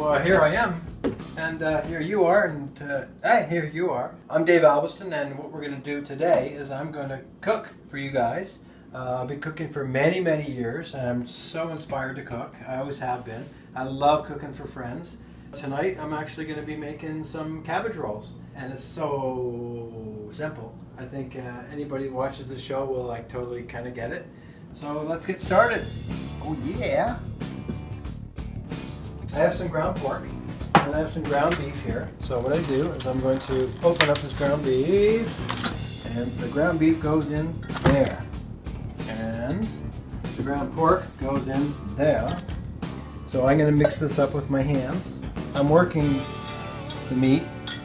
So here I am, and here you are, and here you are. I'm Dave Alveston, and what we're going to do today is I'm going to cook for you guys. I've been cooking for many, many years, and I'm so inspired to cook. I always have been. I love cooking for friends. Tonight I'm actually going to be making some cabbage rolls, and it's so simple. I think anybody who watches the show will totally kind of get it. So let's get started. Oh yeah! I have some ground pork and I have some ground beef here. So what I do is I'm going to open up this ground beef, and the ground beef goes in there, and the ground pork goes in there. So I'm going to mix this up with my hands. I'm working the meat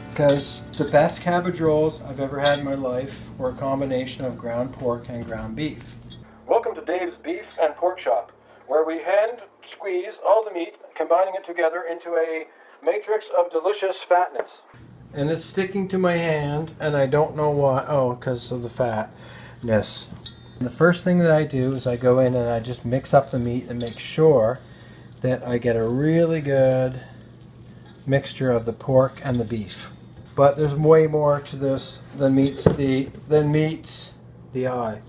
because the best cabbage rolls I've ever had in my life were a combination of ground pork and ground beef. Welcome to Dave's Beef and Pork Shop, where we hand squeeze all the meat, combining it together into a matrix of delicious fatness. And it's sticking to my hand, and I don't know why. Oh, because of the fatness. And the first thing that I do is I go in and I just mix up the meat and make sure that I get a really good mixture of the pork and the beef. But there's way more to this than meets the eye.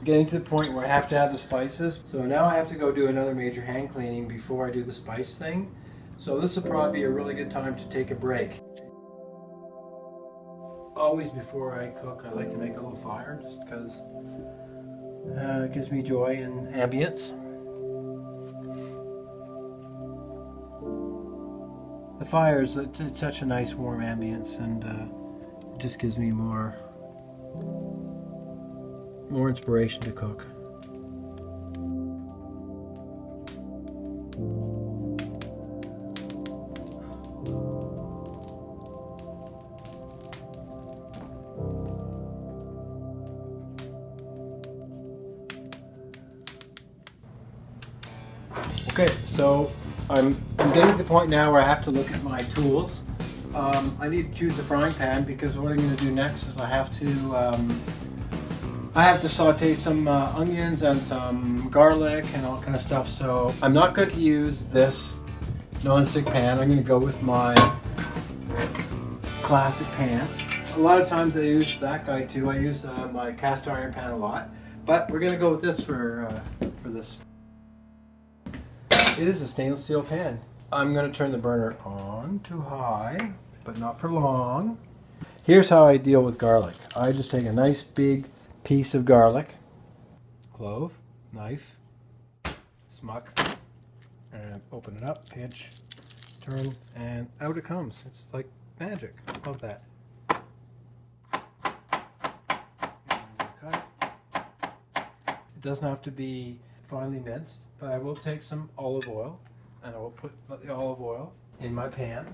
Getting to the point where I have to add the spices. So now I have to go do another major hand cleaning before I do the spice thing. So this will probably be a really good time to take a break. Always before I cook, I like to make a little fire just because it gives me joy and ambience. The fire is it's such a nice warm ambience, and it just gives me more inspiration to cook. Okay, so I'm getting to the point now where I have to look at my tools. I need to choose a frying pan because what I'm going to do next is I have to saute some onions and some garlic and all kind of stuff. So I'm not going to use this non-stick pan. I'm going to go with my classic pan. A lot of times I use that guy too. I use my cast iron pan a lot, but we're going to go with this for this. It is a stainless steel pan. I'm going to turn the burner on to high, but not for long. Here's how I deal with garlic. I just take a nice big piece of garlic, clove, knife, smuck, and open it up, pinch, turn, and out it comes. It's like magic. Love that. Cut. It doesn't have to be finely minced, but I will take some olive oil, and I will put the olive oil in my pan.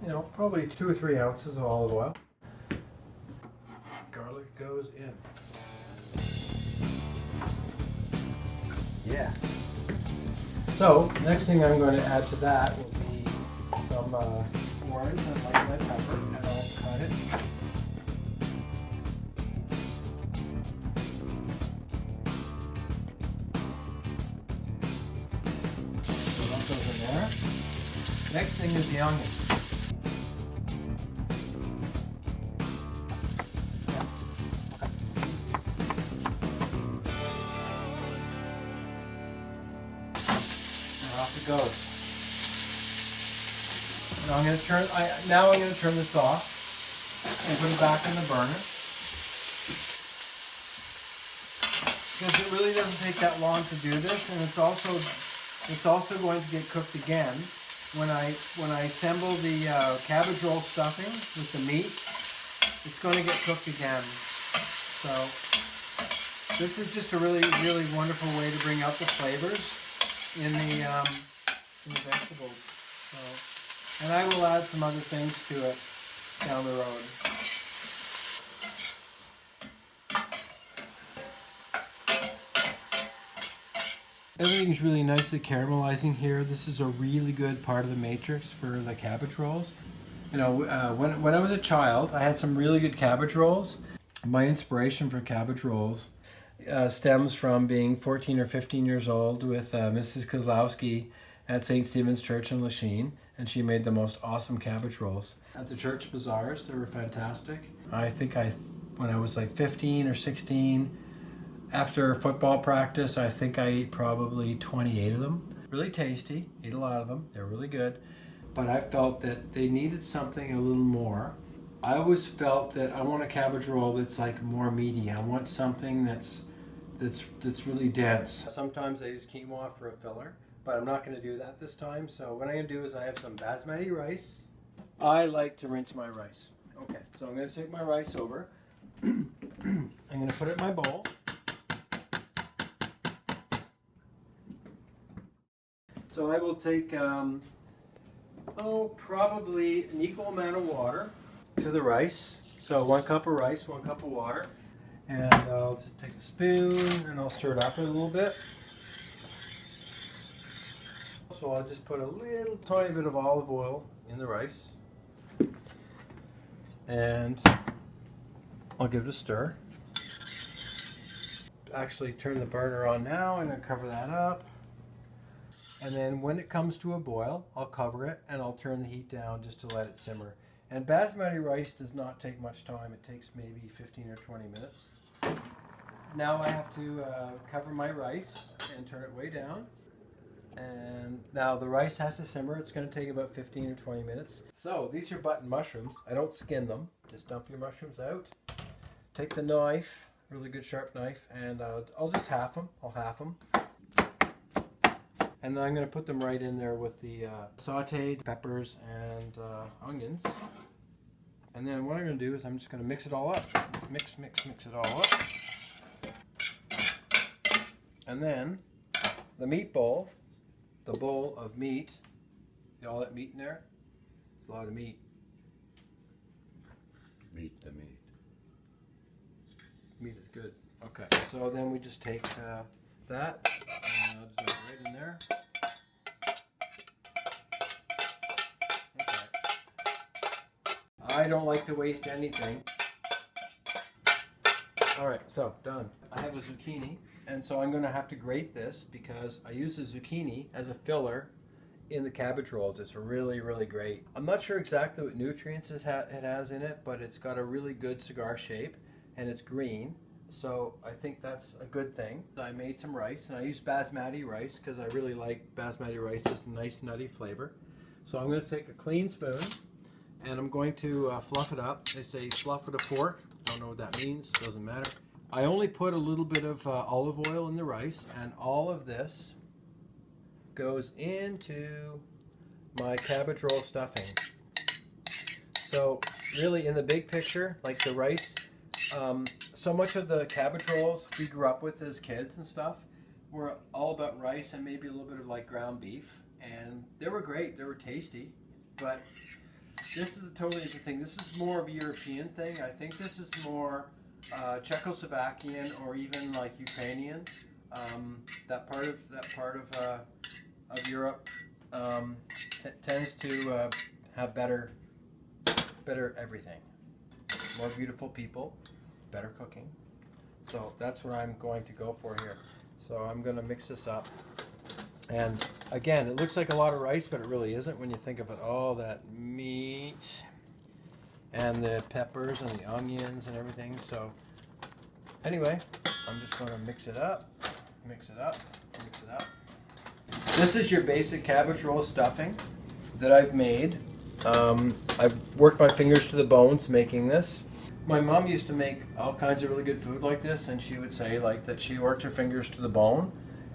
You know, probably 2 or 3 ounces of olive oil. Garlic goes in. Yeah. So, next thing I'm going to add to that will be some orange and light red pepper, and I'll cut it. So that goes in there. Next thing is the onion. Off it goes. Now I'm going to turn this off and put it back in the burner, because it really doesn't take that long to do this, and it's also going to get cooked again when I assemble the cabbage roll stuffing with the meat. It's going to get cooked again. So this is just a really, really wonderful way to bring out the flavors in the vegetables. So, and I will add some other things to it down the road. Everything's really nicely caramelizing here. This is a really good part of the matrix for the cabbage rolls. You know, when I was a child, I had some really good cabbage rolls. My inspiration for cabbage rolls stems from being 14 or 15 years old with Mrs. Kozlowski at St. Stephen's Church in Lachine, and she made the most awesome cabbage rolls. At the church bazaars, they were fantastic. I think when I was like 15 or 16, after football practice, I think I ate probably 28 of them. Really tasty, ate a lot of them, they're really good. But I felt that they needed something a little more. I always felt that I want a cabbage roll that's like more meaty. I want something that's really dense. Sometimes I use quinoa for a filler, but I'm not going to do that this time. So what I'm going to do is I have some basmati rice. I like to rinse my rice. Okay, so I'm going to take my rice over. I'm going to put it in my bowl. So I will take probably an equal amount of water to the rice. So 1 cup of rice, 1 cup of water. And I'll just take a spoon and I'll stir it up a little bit. So I'll just put a little tiny bit of olive oil in the rice. And I'll give it a stir. Actually turn the burner on now and I'll cover that up. And then when it comes to a boil, I'll cover it and I'll turn the heat down just to let it simmer. And basmati rice does not take much time. It takes maybe 15 or 20 minutes. Now I have to cover my rice and turn it way down. And now the rice has to simmer. It's going to take about 15 or 20 minutes. So these are button mushrooms. I don't skin them. Just dump your mushrooms out. Take the knife, really good sharp knife, and I'll just half them. I'll half them. And then I'm going to put them right in there with the sauteed peppers and onions. And then what I'm going to do is I'm just going to mix it all up. Just mix it all up. And then the meat bowl, the bowl of meat, see all that meat in there? It's a lot of meat. Meat the meat. Meat is good. Okay, so then we just take that and I'll just put it right in there. Okay. I don't like to waste anything. Alright, so done. I have a zucchini, and so I'm going to have to grate this because I use the zucchini as a filler in the cabbage rolls. It's really, really great. I'm not sure exactly what nutrients it has in it, but it's got a really good cigar shape, and it's green, so I think that's a good thing. I made some rice, and I used basmati rice because I really like basmati rice. It's a nice nutty flavor. So I'm going to take a clean spoon, and I'm going to fluff it up. They say fluff with a fork. Don't know what that means, doesn't matter. I only put a little bit of olive oil in the rice, and all of this goes into my cabbage roll stuffing. So really in the big picture, like the rice, so much of the cabbage rolls we grew up with as kids and stuff were all about rice and maybe a little bit of like ground beef, and they were great, they were tasty, but this is a totally different thing. This is more of a European thing. I think this is more Czechoslovakian or even like Ukrainian. That part of Europe tends to have better everything. More beautiful people, better cooking. So that's what I'm going to go for here. So I'm going to mix this up. And again, it looks like a lot of rice, but it really isn't when you think of it. All that meat and the peppers and the onions and everything. So anyway, I'm just going to mix it up, mix it up, mix it up. This is your basic cabbage roll stuffing that I've made. I've worked my fingers to the bones making this. My mom used to make all kinds of really good food like this, and she would say like that she worked her fingers to the bone.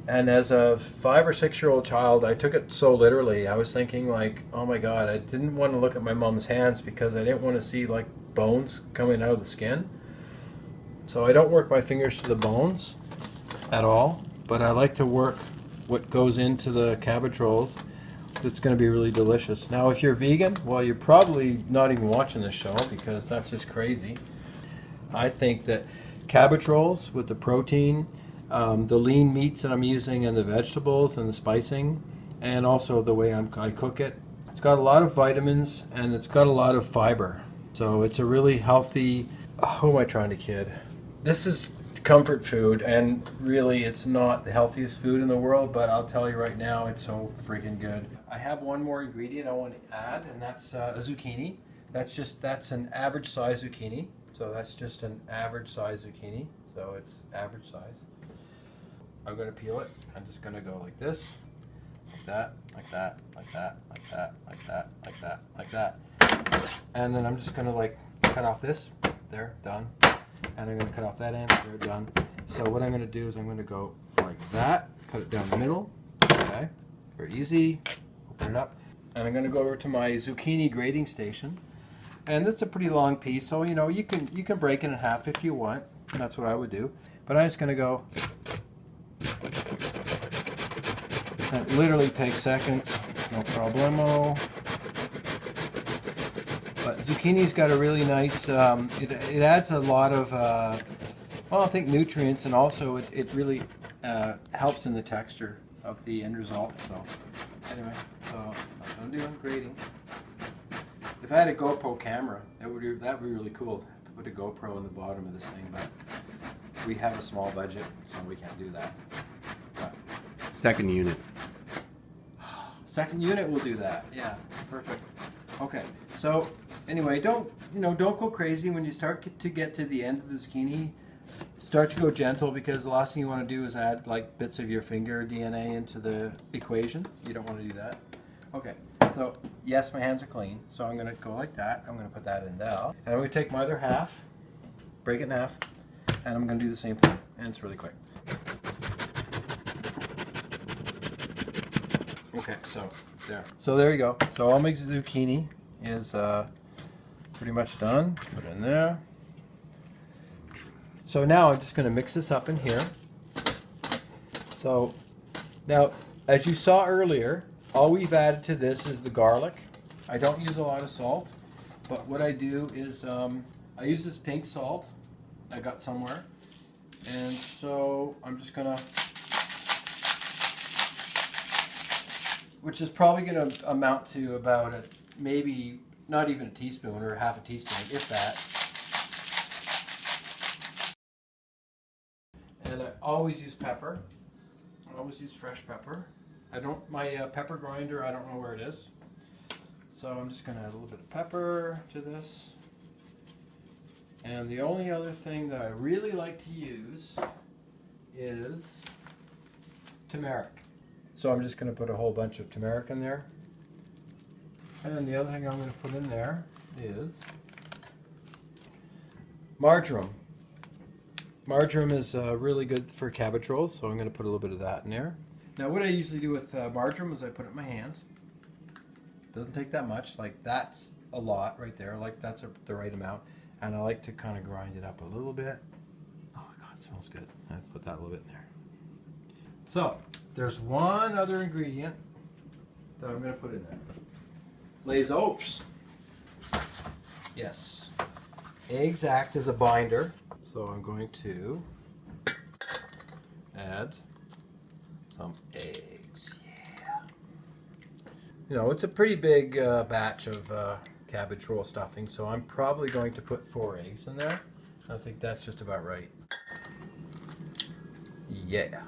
And as a 5 or 6 year old child, I took it so literally. I was thinking like, oh my God, I didn't want to look at my mom's hands because I didn't want to see like bones coming out of the skin. So I don't work my fingers to the bones at all, but I like to work what goes into the cabbage rolls. That's going to be really delicious. Now if you're vegan, well, you're probably not even watching this show because that's just crazy. I think that cabbage rolls with the protein, the lean meats that I'm using, and the vegetables and the spicing, and also the way I cook it. It's got a lot of vitamins and it's got a lot of fiber. So it's a really healthy, who am I trying to kid? This is comfort food, and really it's not the healthiest food in the world, but I'll tell you right now, it's so freaking good. I have one more ingredient I want to add, and that's a zucchini. That's an average size zucchini. So that's just an average size zucchini. So it's average size. I'm going to peel it. I'm just going to go like this, like that, like that, like that, like that, like that, like that, like that. And then I'm just going to like cut off this. There, done. And I'm going to cut off that end. There, done. So what I'm going to do is I'm going to go like that, cut it down the middle. Okay, very easy. Open it up. And I'm going to go over to my zucchini grating station. And that's a pretty long piece, so you know you can break it in half if you want. That's what I would do. But I'm just going to go. It literally takes seconds, no problemo. But zucchini's got a really nice. It adds a lot of well, I think nutrients, and also it really helps in the texture of the end result. So anyway, so that's what I'm doing, grating. If I had a GoPro camera, that would be really cool to put a GoPro in the bottom of this thing, but we have a small budget, so we can't do that. But second unit. Second unit will do that. Yeah, perfect. Okay, so anyway, don't go crazy when you start to get to the end of the zucchini. Start to go gentle, because the last thing you want to do is add like bits of your finger DNA into the equation. You don't want to do that. Okay. So, yes, my hands are clean, so I'm going to go like that. I'm going to put that in there. And I'm going to take my other half, break it in half, and I'm going to do the same thing. And it's really quick. Okay, so there. So there you go. So all my zucchini is pretty much done. Put it in there. So now I'm just going to mix this up in here. So now, as you saw earlier, all we've added to this is the garlic. I don't use a lot of salt, but what I do is I use this pink salt I got somewhere, and so I'm just gonna, which is probably gonna amount to about maybe not even a teaspoon or half a teaspoon, if that. And I always use pepper. I always use fresh pepper. My pepper grinder, I don't know where it is. So I'm just going to add a little bit of pepper to this. And the only other thing that I really like to use is turmeric. So I'm just going to put a whole bunch of turmeric in there. And the other thing I'm going to put in there is marjoram. Marjoram is really good for cabbage rolls, so I'm going to put a little bit of that in there. Now what I usually do with marjoram is I put it in my hand. Doesn't take that much, like that's a lot right there, like that's the right amount. And I like to kind of grind it up a little bit. Oh my God, it smells good. I put that a little bit in there. So there's one other ingredient that I'm going to put in there. Les oafs. Yes. Eggs act as a binder, so I'm going to add some eggs. Yeah. You know, it's a pretty big batch of cabbage roll stuffing, so I'm probably going to put 4 eggs in there. I think that's just about right. Yeah.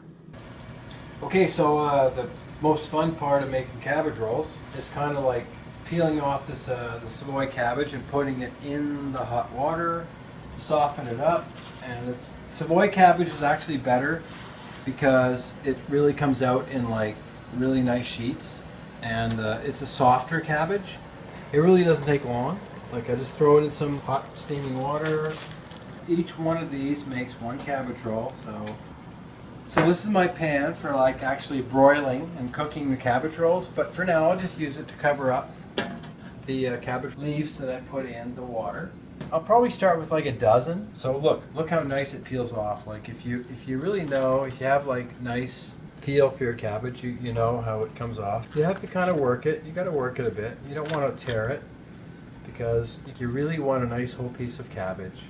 Okay, so the most fun part of making cabbage rolls is kind of like peeling off this the Savoy cabbage and putting it in the hot water, soften it up. And it's, Savoy cabbage is actually better because it really comes out in like really nice sheets, and it's a softer cabbage. It really doesn't take long. Like I just throw it in some hot steaming water. Each one of these makes 1 cabbage roll. So this is my pan for like actually broiling and cooking the cabbage rolls, but for now I'll just use it to cover up the cabbage leaves that I put in the water. I'll probably start with like a dozen. So look how nice it peels off. Like if you really know, if you have like nice feel for your cabbage, you know how it comes off. You have to kind of work it. You got to work it a bit. You don't want to tear it because you really want a nice whole piece of cabbage.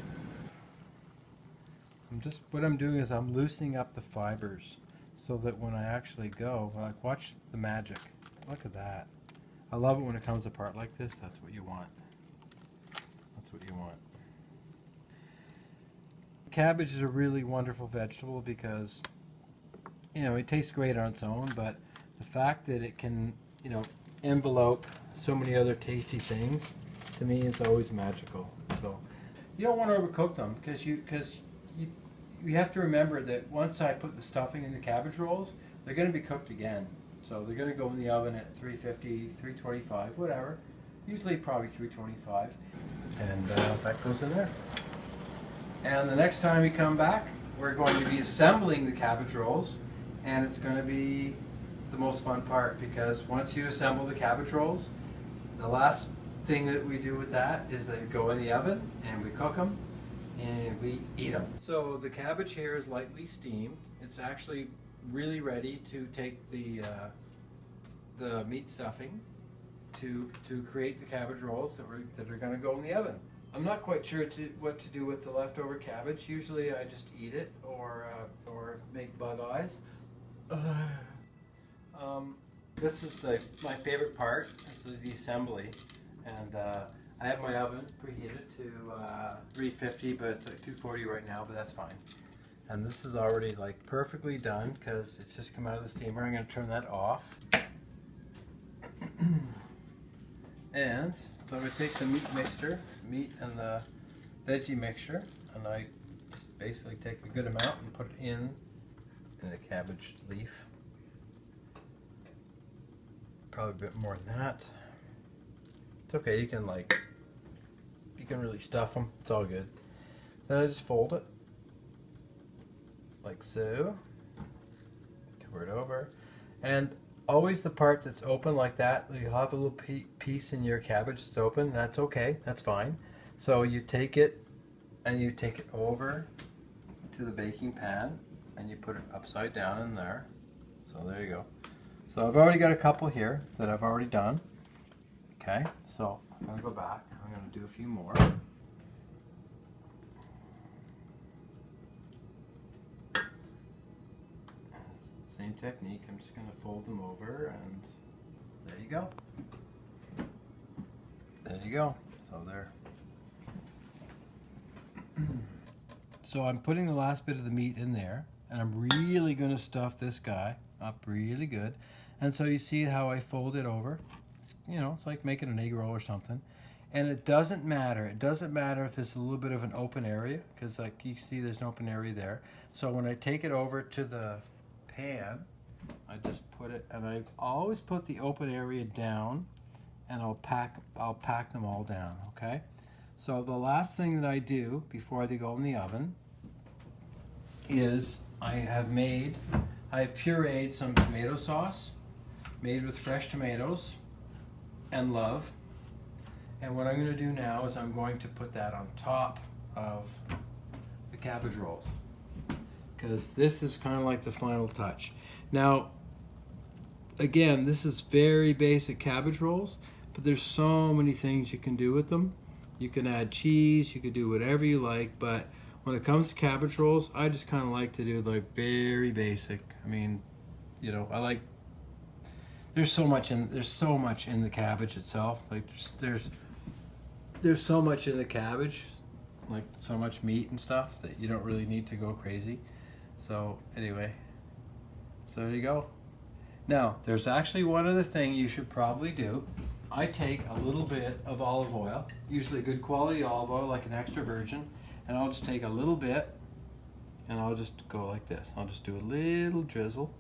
What I'm doing is I'm loosening up the fibers so that when I actually go, like watch the magic. Look at that. I love it when it comes apart like this. That's what you want. That's what you want. cabbage is a really wonderful vegetable because, you know, it tastes great on its own, but the fact that it can, you know, envelope so many other tasty things, to me, is always magical. So you don't want to overcook them because you have to remember that once I put the stuffing in the cabbage rolls, they're going to be cooked again. So they're going to go in the oven at 350, 325, whatever. Usually probably 325. And that goes in there. And the next time we come back, we're going to be assembling the cabbage rolls. And it's going to be the most fun part because once you assemble the cabbage rolls, the last thing that we do with that is they go in the oven and we cook them and we eat them. So the cabbage here is lightly steamed. It's actually really ready to take the meat stuffing to create the cabbage rolls that are going to go in the oven. I'm not quite sure what to do with the leftover cabbage. Usually I just eat it or make bug eyes. This is my favorite part. This is the assembly, and I have my oven preheated to 350, but it's like 240 right now, but that's fine. And this is already like perfectly done because it's just come out of the steamer. I'm going to turn that off. And so I'm going to take the meat and the veggie mixture, and I just basically take a good amount and put it in the cabbage leaf. Probably a bit more than that. It's okay, you can really stuff them. It's all good. Then I just fold it like so. Cover it over, and always the part that's open like that. You'll have a little piece in your cabbage that's open. That's okay. That's fine. So you take it and you take it over to the baking pan and you put it upside down in there. So there you go. So I've already got a couple here that I've already done. Okay, so I'm going to go back. I'm going to do a few more. Same technique. I'm just going to fold them over, and there you go. There you go. So there. So I'm putting the last bit of the meat in there, and I'm really going to stuff this guy up really good. And so you see how I fold it over. It's like making an egg roll or something. And it doesn't matter. It doesn't matter if there's a little bit of an open area, because like you see there's an open area there. So when I take it over to the pan, I just put it, and I always put the open area down, and I'll pack them all down, okay? So the last thing that I do before they go in the oven is I have pureed some tomato sauce made with fresh tomatoes and love. And what I'm going to do now is I'm going to put that on top of the cabbage rolls, because this is kind of like the final touch. Now, again, this is very basic cabbage rolls, but there's so many things you can do with them. You can add cheese, you can do whatever you like, but when it comes to cabbage rolls, I just kind of like to do like very basic. I mean, there's so much in the cabbage itself. Like there's so much in the cabbage, like so much meat and stuff, that you don't really need to go crazy. So anyway, so there you go. Now, there's actually one other thing you should probably do. I take a little bit of olive oil, usually good quality olive oil, like an extra virgin, and I'll just take a little bit, and I'll just go like this. I'll just do a little drizzle.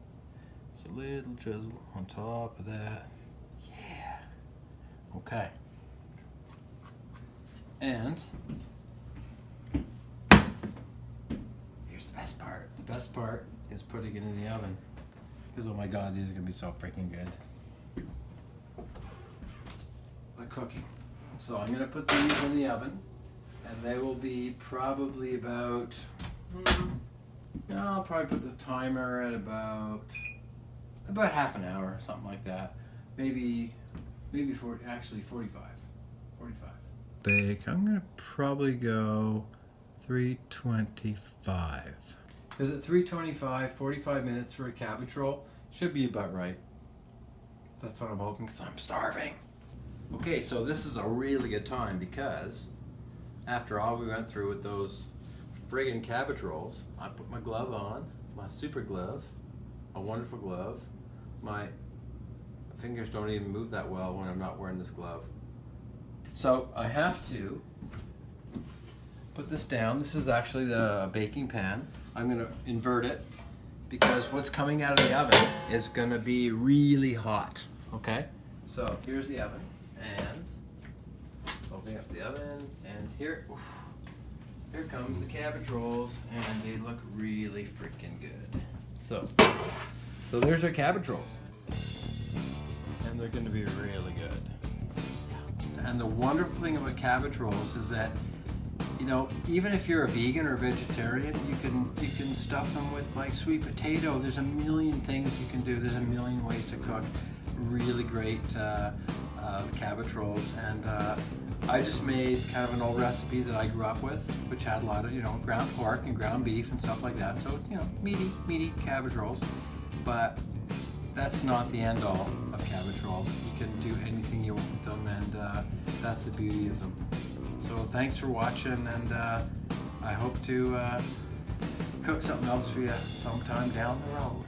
Just a little drizzle on top of that. Yeah. Okay. And here's the best part. The best part is putting it in the oven. Because, oh my God, these are going to be so freaking good. The cooking. So I'm going to put these in the oven, and they will be probably about, I'll probably put the timer at about half an hour, something like that. Maybe 45. Bake, I'm going to probably go 325. Is it 325, 45 minutes for a cabbage roll? Should be about right. That's what I'm hoping, because I'm starving. Okay, so this is a really good time, because after all we went through with those friggin' cabbage rolls. I put my glove on, my super glove, a wonderful glove. My fingers don't even move that well when I'm not wearing this glove. So I have to put this down. This is actually the baking pan. I'm gonna invert it because what's coming out of the oven is gonna be really hot, okay? So here's the oven, and opening up the oven, and here comes the cabbage rolls, and they look really freaking good. So there's our cabbage rolls, and they're gonna be really good. And the wonderful thing about cabbage rolls is that, you know, even if you're a vegan or a vegetarian, you can stuff them with like sweet potato. There's a million things you can do. There's a million ways to cook really great cabbage rolls. And I just made kind of an old recipe that I grew up with, which had a lot of, you know, ground pork and ground beef and stuff like that. So, you know, meaty cabbage rolls. But that's not the end all of cabbage rolls. You can do anything you want with them, and that's the beauty of them. So thanks for watching, and I hope to cook something else for you sometime down the road.